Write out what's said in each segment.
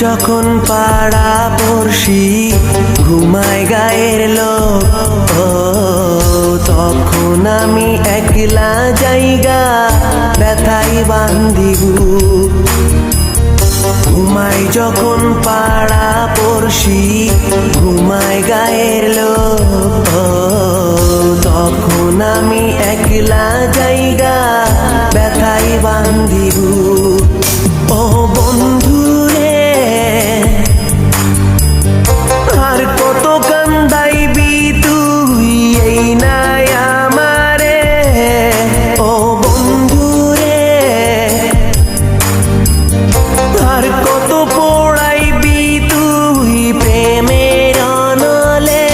যখন পাড়া পড়শি ঘুমায় গায়ের লোক, তখন আমি একলা জায়গা ব্যথাই বান্ধি বুক। ঘুমায় যখন পাড়া পড়শি ঘুমায় গায়ের লোক, তখন আমি একলা জায়গা ব্যথাই বান্ধি বুক। ও বন্ধু রে, আর কত কান্দাইবি তুই এই নাই আমারে। ও বন্ধু রে, আর কত পোড়াইবি তুই প্রেমের অনলে।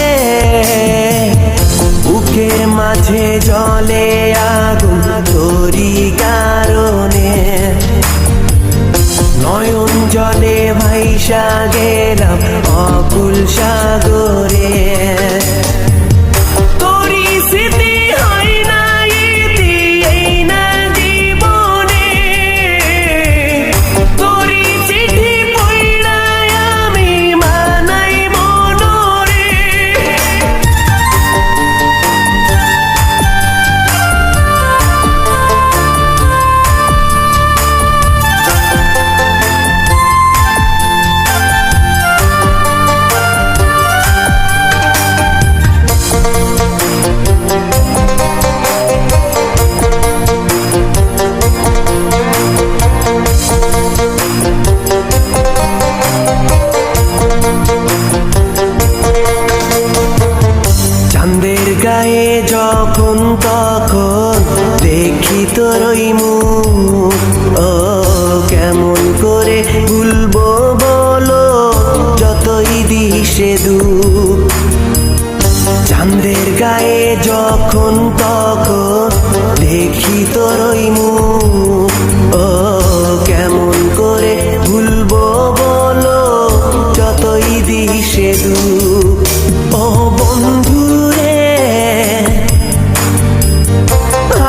বুকের মাঝে জলে আগুন তোরি কারণে, নয়ন জলে ভাইসা গেলাম অকুল সাগরে। তোরি স্মৃতি হয় না ইতি এই না জীবনে, তোরি চিঠি পইড়া আমি মানাই মনরে। চাঁদের গায়ে যখন তখন দেখি তোর ওই মুখ, ও কেমন করে ভুলবো বলো যতই দিশে দুঃখ। চাঁদের গায়ে যখন তখন দেখি তোর ওই মুখ, ও কেমন করে ভুলবো বলো যতই দিশে দুঃখ। ও বন্ধু রে,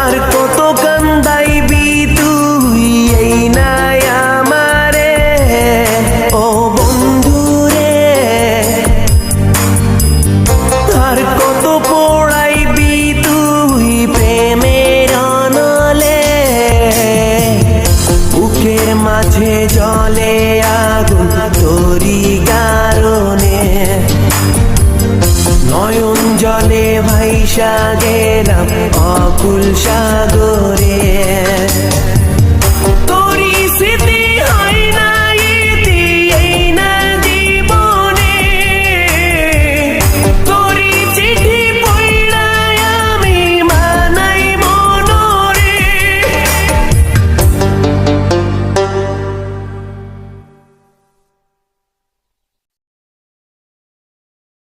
আর কত কান্দাইবি তুই এই নাই আমারে। ও বন্ধু রে, আর কত পোড়াইবি তুই প্রেমের অনলে। বুকের মাঝে জলে আগুন তোরি কারণে, নয়ন জলে ভাইসা গেলাম অকুল সাগরে।